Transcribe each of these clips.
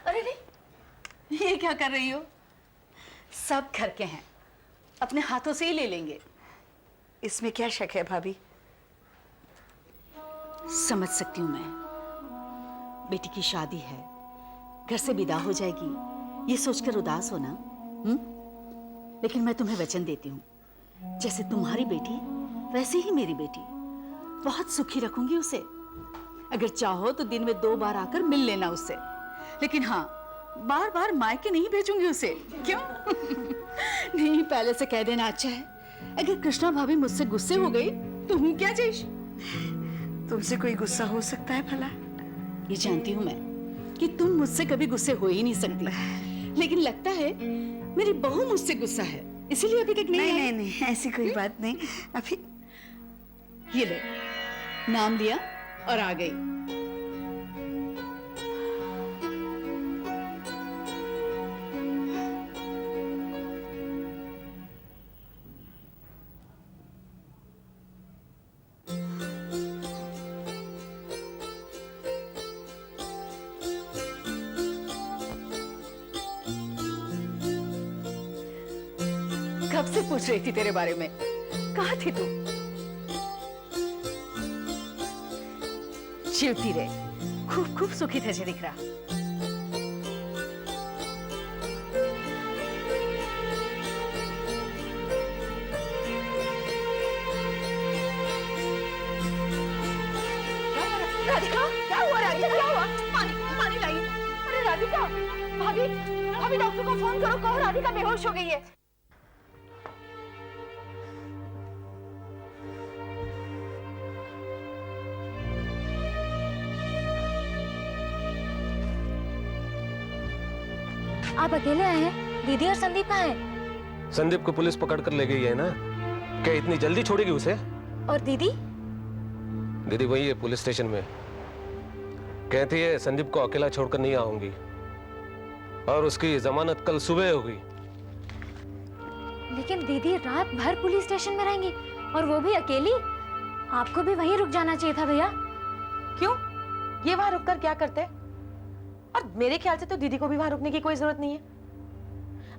अरे नहीं, ये क्या कर रही हो? सब घर के हैं, अपने हाथों से ही ले लेंगे। इसमें क्या शक है भाभी? समझ सकती हूँ मैं, बेटी की शादी है, घर से विदा हो जाएगी, ये सोचकर उदास हो ना। लेकिन मैं तुम्हें वचन देती हूँ, जैसे तुम्हारी बेटी वैसे ही मेरी बेटी, बहुत सुखी रखूंगी उसे। अगर चाहो तो दिन में 2 बार आकर मिल लेना उससे, लेकिन हाँ, बार बार मायके नहीं भेजूंगी उसे। क्यों? नहीं, पहले से कह देना अच्छा है। अगर कृष्णा भाभी मुझसे गुस्से हो गई तो हूँ क्या चीज? तुमसे कोई गुस्सा हो सकता है भला? ये जानती हूँ मैं कि तुम मुझसे कभी गुस्से हो ही नहीं सकती, लेकिन लगता है मेरी बहू मुझसे गुस्सा है, इसीलिए अभी तक नहीं आई। नहीं, ऐसी कोई बात नहीं। अभी ये लो, नाम लिया और आ गई। कब से पूछ रही थी तेरे बारे में, कहाँ थी तू? जीवती रे, खूब खूब सुखी तुझे दिख रहा। राधिका, क्या हुआ? राधिका, क्या हुआ? पानी पानी लाइए। अरे राधिका, भाभी भाभी, डॉक्टर को फोन करो, कहो राधिका बेहोश हो गई है। आप अकेले आए हैं? दीदी और संदीप कहाँ हैं? संदीप को पुलिस पकड़ कर ले गई है ना। क्या इतनी जल्दी छोड़ेगी उसे? और दीदी? दीदी वही है पुलिस स्टेशन में, कहती है संदीप को अकेला छोड़कर नहीं आऊंगी, और उसकी जमानत कल सुबह होगी। लेकिन दीदी रात भर पुलिस स्टेशन में रहेंगी, और वो भी अकेली। आपको भी वहीं रुक जाना चाहिए था भैया। क्यों? ये वहां रुककर क्या करते? और मेरे ख्याल से तो दीदी को भी वहां रुकने की कोई जरूरत नहीं है।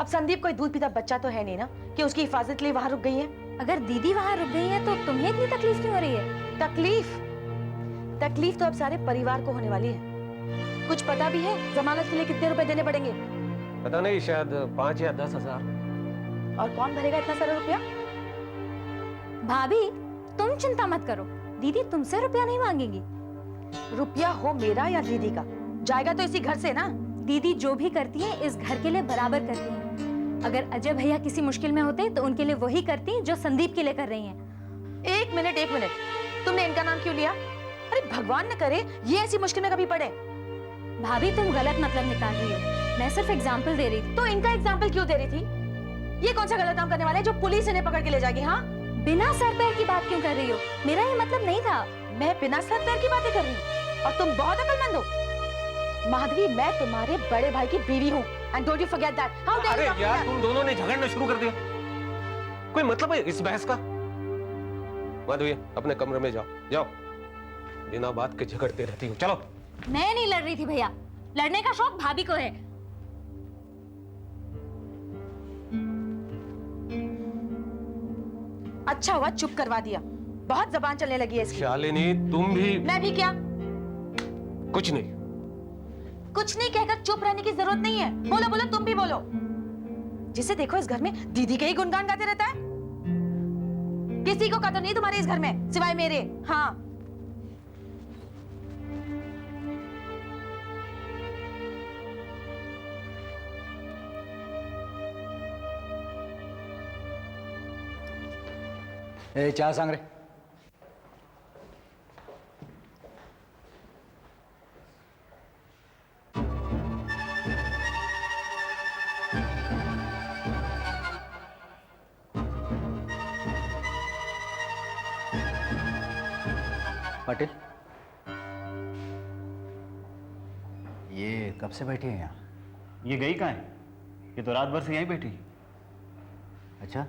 अब संदीप कोई दूध पीता बच्चा तो है नहीं ना कि उसकी हिफाजत के लिए वहां रुक गई है। अगर दीदी वहां रुक गई है तो तुम्हें इतनी तकलीफ क्यों हो रही है? तकलीफ तो अब सारे परिवार को होने वाली है। कुछ पता भी है जमानत के लिए कितने रुपए देने पड़ेंगे? पता नहीं, शायद 5 या 10 हजार। और कौन भरेगा इतना सारा रुपया? भाभी तुम चिंता मत करो, दीदी तुमसे रुपया नहीं मांगेगी। रुपया हो मेरा या दीदी का, जाएगा तो इसी घर से ना। दीदी जो भी करती है इस घर के लिए बराबर करती है। अगर अजय भैया किसी मुश्किल में होते तो उनके लिए वही करती जो संदीप के लिए कर रही हैं। एक मिनट, तुमने इनका नाम क्यों लिया? अरे भगवान न करे ये ऐसी मुश्किल में कभी पड़े। भाभी तुम गलत मतलब निकाल रही हो, मैं सिर्फ एग्जाम्पल दे रही थी। तो इनका एग्जाम्पल क्यों दे रही थी? ये कौन सा गलत काम करने वाले जो पुलिस इन्हें पकड़ के ले जाएगी? हाँ, बिना सर पैर की बात क्यों कर रही हो? मेरा ये मतलब नहीं था। मैं बिना सर पैर की बातें कर रही हूँ और तुम बहुत अकलमंद हो। माधवी, मैं तुम्हारे बड़े भाई की बीवी हूँ, and don't you forget that. How dare you! अरे यार, तुम दोनों ने झगड़ना शुरू कर दिया। कोई मतलब है इस बहस का? माधवी, अपने कमरे में जाओ, जाओ। बिना बात के झगड़ते रहती हो, चलो। मैं नहीं लड़ रही थी भैया, लड़ने का शौक भाभी को है। अच्छा हुआ चुप करवा दिया, बहुत जबान चलने लगी है इसकी। शालिनी, तुम भी। मैं भी क्या? कुछ नहीं कहकर चुप रहने की जरूरत नहीं है। बोलो बोलो, तुम भी बोलो। जिसे देखो इस घर में दीदी के ही गुणगान गाते रहता है। किसी को कदर नहीं तुम्हारे इस घर में सिवाय मेरे। हाँ, ए चहा सांग रे. पाटिल, ये कब से बैठी है यहाँ? ये गई कहाँ है? ये तो रात भर से यहीं बैठी है। अच्छा,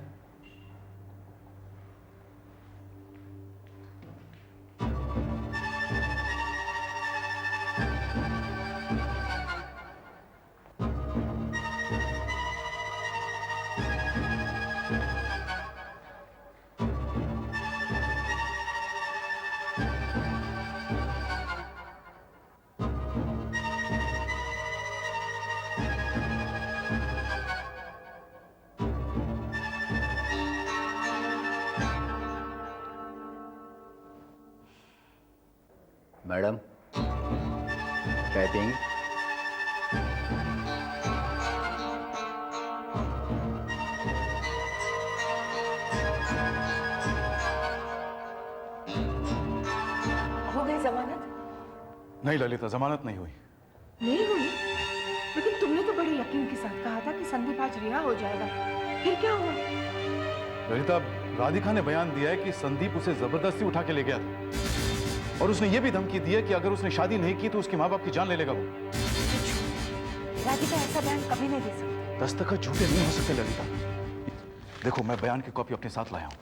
मैडम चाय पियेंगी? हो गई जमानत? नहीं ललिता, जमानत नहीं हुई। नहीं हुई? लेकिन तुमने तो बड़े यकीन के साथ कहा था कि संदीप आज रिहा हो जाएगा, फिर क्या हुआ? ललिता, राधिका ने बयान दिया है कि संदीप उसे जबरदस्ती उठा के ले गया था और उसने ये भी धमकी दी है कि अगर उसने शादी नहीं की तो उसके माँ बाप की जान ले लेगा वो। राधिका ऐसा बयान कभी नहीं दे सकती। दस्तखत झूठे नहीं हो सकते ललिता। देखो, मैं बयान की कॉपी अपने साथ लाया हूँ।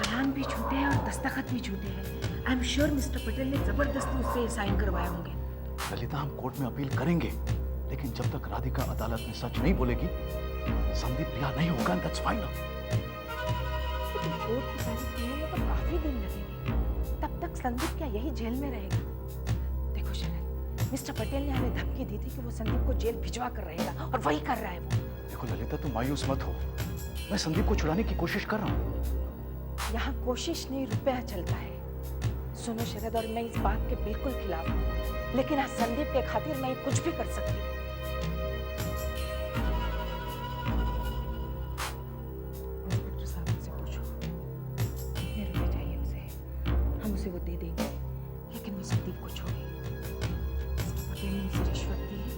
बयान भी झूठे हैं और दस्तखत भी झूठे हैं। I am sure mister Patel ने जबरदस्ती उससे साइन करवाए होंगे। ललिता, हम कोर्ट में अपील करेंगे, लेकिन जब तक राधिका अदालत में सच नहीं बोलेगी संदीप रिहा नहीं होगा। That's final. लेकिन कोर्ट की तारीख देने में तो काफी दिन लगेंगे। तब तक संदीप क्या यही जेल में रहेगा? देखो शरद, मिस्टर पटेल ने हमें धमकी दी थी कि वो संदीप को जेल भिजवा कर रहेगा और वही कर रहा है वो। देखो ललिता, तुम मायूस मत हो। मैं संदीप को छुड़ाने की कोशिश कर रहा हूँ। यहाँ कोशिश नहीं, रुपया चलता है। सुनो शरद, और मैं इस बात के बिल्कुल खिलाफ हूँ, लेकिन आज संदीप के खातिर मैं कुछ भी कर सकती हूँ। इंस्पेक्टर साहब से पूछो कितने रुपए चाहिए उसे, हम उसे वो दे देंगे, लेकिन वो संदीप को छोड़े। मिस्टर पटेल ने उसे रिश्वत दी है,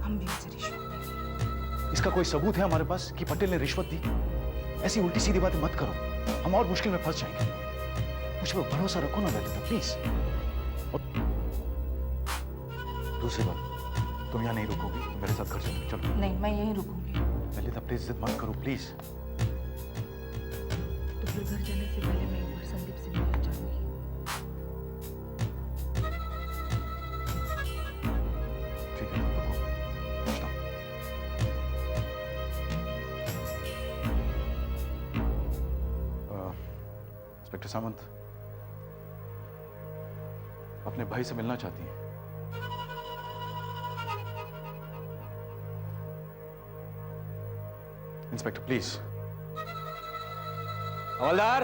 हम भी उसे रिश्वत देंगे। इसका कोई सबूत है हमारे पास कि पटेल ने रिश्वत दी? ऐसी उल्टी सीधी बातें मत करो, हम और मुश्किल में फंस जाएंगे। मुझ पर भरोसा रखो ना ललिता, प्लीज। दूसरी बात, तुम यहाँ नहीं रुकोगी, तुम मेरे साथ घर चलो। चलो। नहीं, मैं यहीं रुकूंगी। ललिता प्लीज जिद मत करो, प्लीज। तो फिर घर जाने से पहले मैं एक बार संदीप से मिलना चाहूंगी। ठीक है, रुको। पूछता हूँ। इंस्पेक्टर सामंत अपने भाई से मिलना चाहती हैं। Inspector please. Havildar,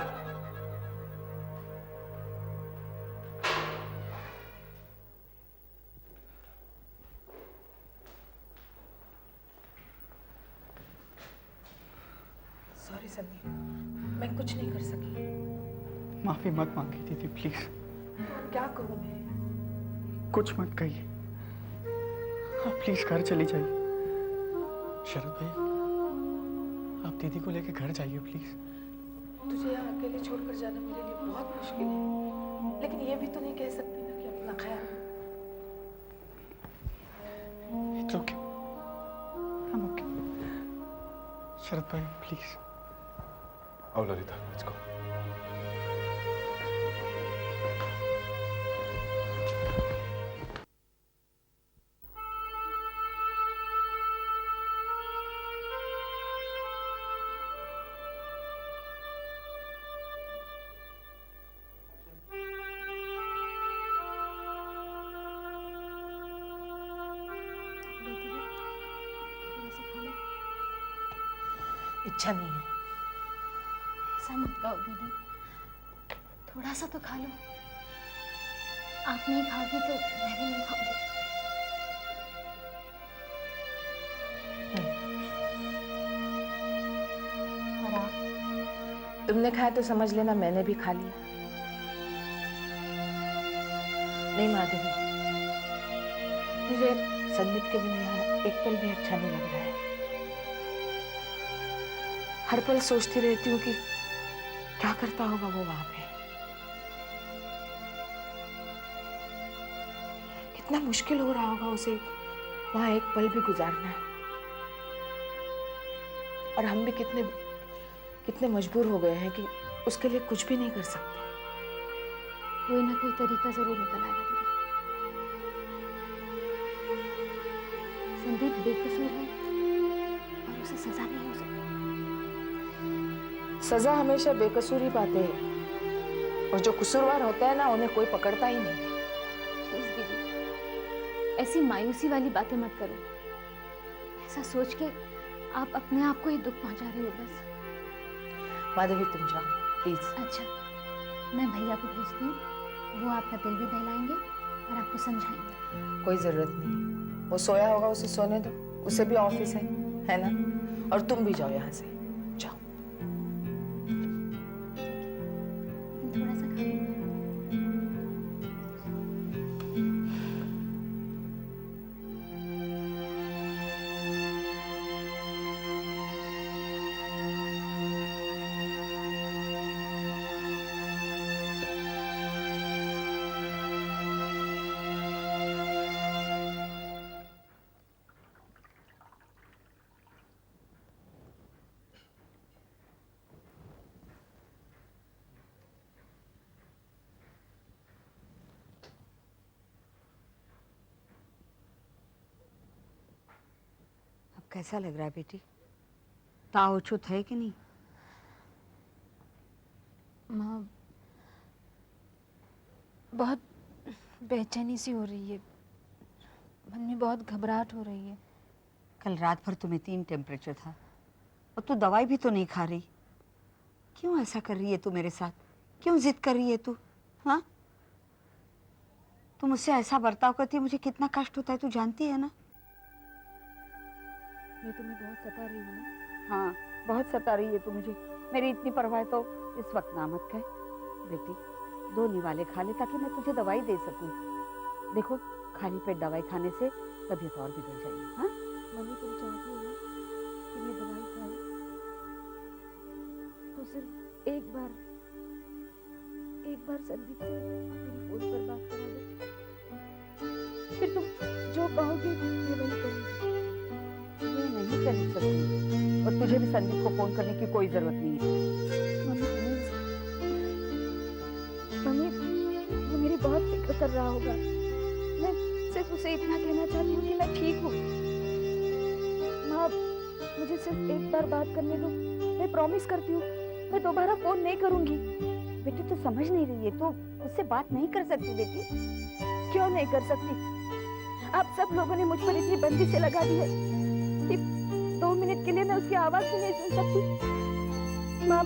sorry Sandeep, मैं कुछ नहीं कर सकी। माफी मत मांगी दीदी, प्लीज। क्या करूं मैं? कुछ मत कहिए, आप प्लीज घर चली जाइए। शरद भाई, आप दीदी को लेकर घर जाइए प्लीज। तुझे यहाँ अकेले छोड़कर जाना मेरे लिए बहुत मुश्किल है, लेकिन ये भी तो नहीं कह सकती ना कि अपना ख्याल। इट्स ओके, हम ओके। शरद भाई प्लीज। आओ ललिता, लेट्स गो। इच्छा नहीं है। ऐसा मत कहो दीदी, थोड़ा सा तो खा लो। आप नहीं खाओगी तो मैं भी नहीं खाऊंगी। और आप? तुमने खाया तो समझ लेना मैंने भी खा लिया। नहीं माधवी, मुझे संदीप के बिना यहाँ एक पल भी अच्छा नहीं लग रहा है। हर पल सोचती रहती हूँ कि क्या करता होगा वो वहां पे। कितना मुश्किल हो रहा होगा उसे वहां एक पल भी गुजारना। और हम भी कितने कितने मजबूर हो गए हैं कि उसके लिए कुछ भी नहीं कर सकते। कोई ना कोई तरीका जरूर निकल आएगा दीदी। संदीप बेकसूर है और उसे सजा नहीं हो सकती। सजा हमेशा बेकसूर ही पाते हैं, और जो कसूरवार होता है ना उन्हें कोई पकड़ता ही नहीं। प्लीज दीदी, ऐसी मायूसी वाली बातें मत करो। ऐसा सोच के आप अपने आप को ही दुख पहुंचा रही हो बस। माधवी तुम जाओ प्लीज। अच्छा, मैं भैया को भेजती हूँ, वो आपका दिल भी बहलाएंगे और आपको समझाएंगे। कोई जरूरत नहीं, वो सोया होगा, उसे सोने दो, उसे भी ऑफिस है ना? और तुम भी जाओ यहाँ से, जाओ। लेकिन थोड़ा सा खा लो। अब कैसा लग रहा है बेटी? ताव उछूत है कि नहीं? माँ, बहुत बेचैनी सी हो रही है, मन में बहुत घबराहट हो रही है। कल रात भर तुम्हें 3 टेम्परेचर था और तू दवाई भी तो नहीं खा रही। क्यों ऐसा कर रही है तू मेरे साथ? क्यों जिद कर रही है तू? हाँ, तू मुझसे ऐसा बर्ताव करती है, मुझे कितना कष्ट होता है तू जानती है ना? मैं तुम्हें बहुत सता रही हूँ ना? हाँ, बहुत सता रही है तू मुझे। मेरी इतनी परवाह तो इस वक्त ना मत कर बेटी। 2 निवाले खा ले ताकि मैं तुझे दवाई दे सकूं। देखो, खाली पेट दवाई खाने से तबीयत और बिगड़ जाएगी। हाँ, मम्मी, तुम चाहती हो ना कि मैं दवाई खाऊं? तो सिर्फ एक बार संदीप से मेरी फोन पर बात करा दो, फिर तुम जो कहोगे मैं वही करूंगी। ये नहीं कर सकती और तुझे भी संदीप को फोन करने की कोई जरूरत नहीं है। मम्मी प्लीज, मम्मी वो मेरी बहुत फिक्र कर रहा होगा। मैं सिर्फ उसे इतना कहना चाहती हूँ कि मैं ठीक हूँ। माँ, मुझे सिर्फ एक बार बात करने दो, मैं प्रॉमिस करती हूँ मैं दोबारा फोन नहीं करूँगी। बेटी तू समझ नहीं रही है, तू उससे बात नहीं कर सकती बेटी। क्यों नहीं कर सकती? आप सब लोगों ने मुझ पर इतनी बंदी से लगा दी है कि 2 मिनट के लिए मैं उसकी आवाज भी नहीं सुन सकती। माँ,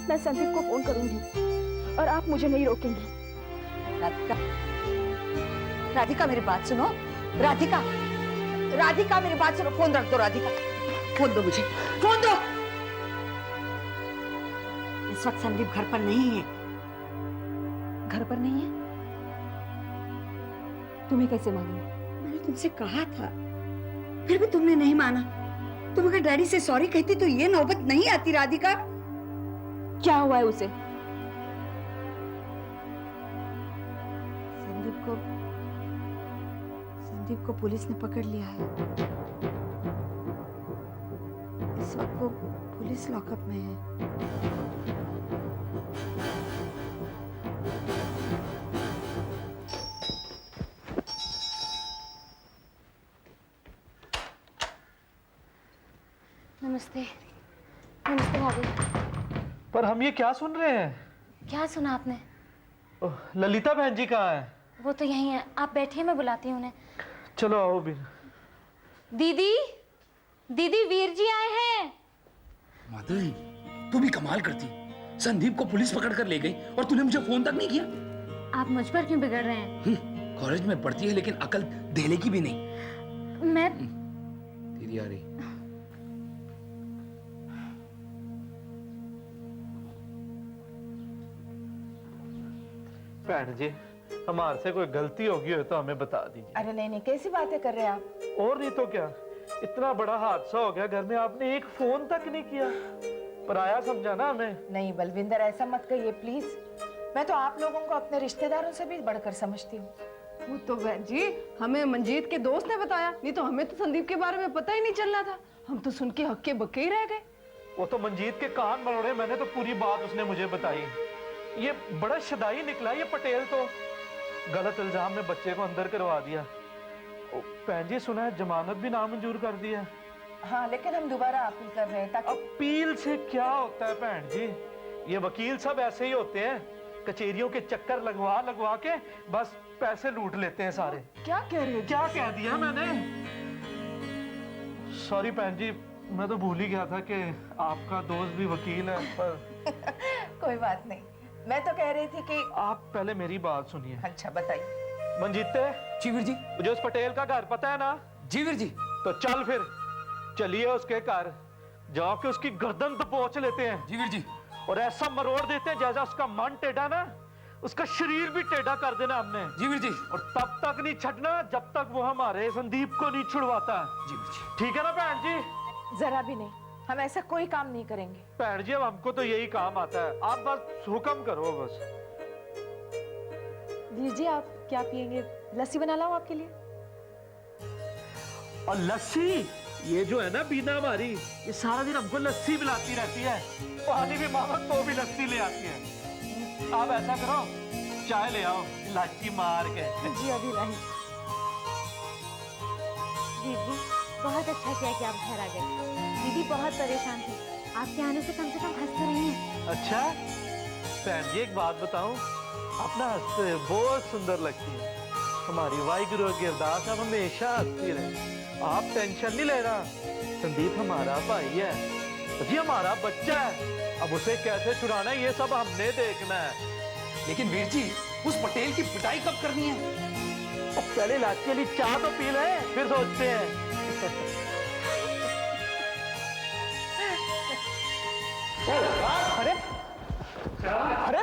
मैं संदीप को फोन करूंगी और आप मुझे नहीं रोकेंगी। राधिका, राधिका मेरी बात सुनो। राधिका, राधिका मेरी बात सुनो। फोन रख दो राधिका, फोन दो मुझे, फोन दो। इस वक्त संदीप घर पर नहीं है। घर पर नहीं है? तुम्हें कैसे मालूम? मैंने तुमसे कहा था, फिर भी तुमने नहीं माना। तुम अगर डैडी से सॉरी कहती तो ये नौबत नहीं आती राधिका। क्या हुआ है उसे? संदीप को पुलिस ने पकड़ लिया है। इस वक्त वो पुलिस लॉकअप में है। नमस्ते। नमस्ते भाभी। पर हम ये क्या सुन रहे हैं? क्या सुना आपने? ओह, ललिता बहन जी कहाँ है? वो तो यहीं है, आप बैठिए, मैं बुलाती हूँ उन्हें। चलो आओ भी। दीदी, दीदी, वीर जी आए हैं। माधवी, तू भी कमाल करती। संदीप को पुलिस पकड़ कर ले गई और तूने मुझे फोन तक नहीं किया। आप मुझ पर क्यों बिगड़ रहे हैं? कॉलेज में पढ़ती है लेकिन अकल देले की भी नहीं। मैं दीदी आ रही। बहन जी, हमारे से कोई गलती होगी हो तो हमें बता दीजिए। अरे नहीं नहीं, कैसी बातें कर रहे हैं आप? और नहीं तो क्या, इतना बड़ा हादसा हो गया घर में, आपने एक फोन तक नहीं किया। पराया समझा ना हमें। नहीं बलविंदर, ऐसा मत कहिए प्लीज। मैं तो आप लोगों को अपने रिश्तेदारों से भी बढ़कर समझती हूँ। वो तो बहन जी हमें मंजीत के दोस्त ने बताया, नहीं तो हमें तो संदीप के बारे में पता ही नहीं चल रहा था। हम तो सुन के हक्के बक्के ही रह गए। वो तो मंजीत के कान मरोड़े, मैंने तो पूरी बात उसने मुझे बताई। ये बड़ा शदाई निकला ये पटेल तो। गलत इल्जाम में बच्चे को अंदर करवा दिया। बहन जी सुना है जमानत भी नामंजूर कर दी है। हाँ, लेकिन हम दोबारा अपील कर रहे हैं ताकि। अपील से क्या होता है बहन जी, ये वकील सब ऐसे ही होते हैं, कचेरियों के चक्कर लगवा लगवा के बस पैसे लूट लेते हैं सारे। क्या कह रहे हो? क्या कह दिया मैंने? सॉरी बहन जी, मैं तो भूल ही गया था कि आपका दोस्त भी वकील है, पर कोई बात नहीं, मैं तो कह रही थी कि आप पहले मेरी बात सुनिए। अच्छा बताइए। मंजीते, जी वीर जी। मुझे उस पटेल का घर पता है ना? जी वीर जी। तो चल फिर चलिए उसके घर जाके उसकी गर्दन दबोच लेते हैं। जी वीर जी। और ऐसा मरोड़ देते हैं जैसा उसका मन टेढ़ा ना, उसका शरीर भी टेढ़ा कर देना हमने। जी वीर जी। और तब तक नहीं छड़ना जब तक वो हमारे संदीप को नहीं छुड़वाता। जी वीर जी। ठीक है ना बहन जी? जरा भी नहीं, हम ऐसा कोई काम नहीं करेंगे। बहन जी अब हमको तो यही काम आता है, आप बस हुक्म करो बस। वीर जी आप क्या पियेंगे? लस्सी बना लाऊं आपके लिए? और लस्सी, ये जो है ना बीना हमारी, ये सारा दिन हमको लस्सी पिलाती रहती है, पानी भी मांगो तो भी लस्सी ले आती है। आप ऐसा करो, चाय ले आओ इलायची मार के। जी अभी लाई। दीदी बहुत अच्छा किया कि आप घर आ गए। दीदी बहुत परेशान थी, आपके आने से कम हंस तो रही हैं। अच्छा बहन जी एक बात बताऊं, आप ना हंसते बहुत सुंदर लगती है। हमारी वाहिगुरु की अरदास आप हमेशा हंसती रहे। आप टेंशन नहीं लेना, संदीप हमारा भाई है जी, हमारा बच्चा है। अब उसे कैसे छुड़ाना है ये सब हमने देखना है। लेकिन वीर जी उस पटेल की पिटाई कब करनी है? अब पहले इलाज के लिए चाय तो पी ले, फिर सोचते हैं। अरे अरे क्या अरे अरे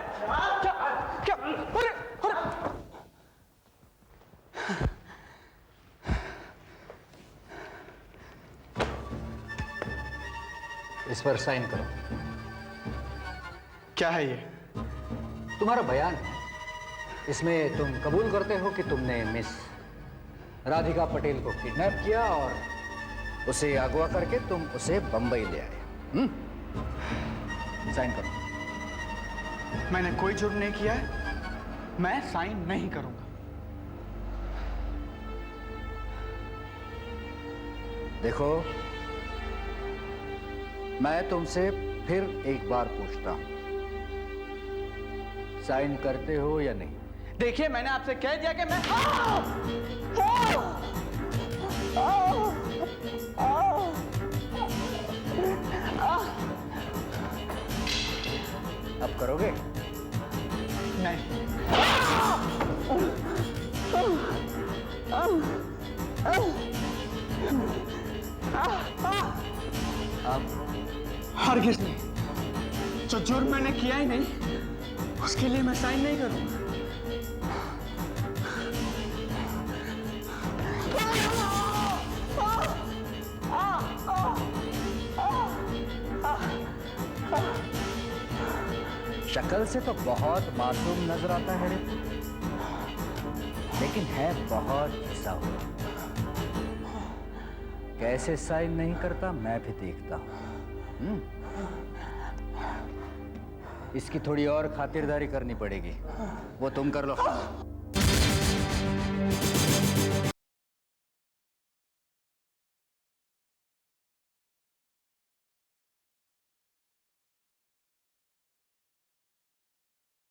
इस पर साइन करो। क्या है ये? तुम्हारा बयान है। इसमें तुम कबूल करते हो कि तुमने मिस राधिका पटेल को किडनैप किया और उसे अगवा करके तुम उसे बंबई ले आए। साइन करो। मैंने कोई जुर्म नहीं किया है, मैं साइन नहीं करूंगा। देखो, मैं तुमसे फिर एक बार पूछता हूं, साइन करते हो या नहीं? देखिए मैंने आपसे कह दिया कि मैं अब करोगे? नहीं। अब हरगिज़ नहीं। जो जुर्म मैंने किया ही नहीं उसके लिए मैं साइन नहीं करूंगा। शक्ल से तो बहुत मासूम नजर आता है रे, लेकिन है बहुत घिसा हुआ। कैसे साइन नहीं करता मैं भी देखता हूं। इसकी थोड़ी और खातिरदारी करनी पड़ेगी, वो तुम कर लो।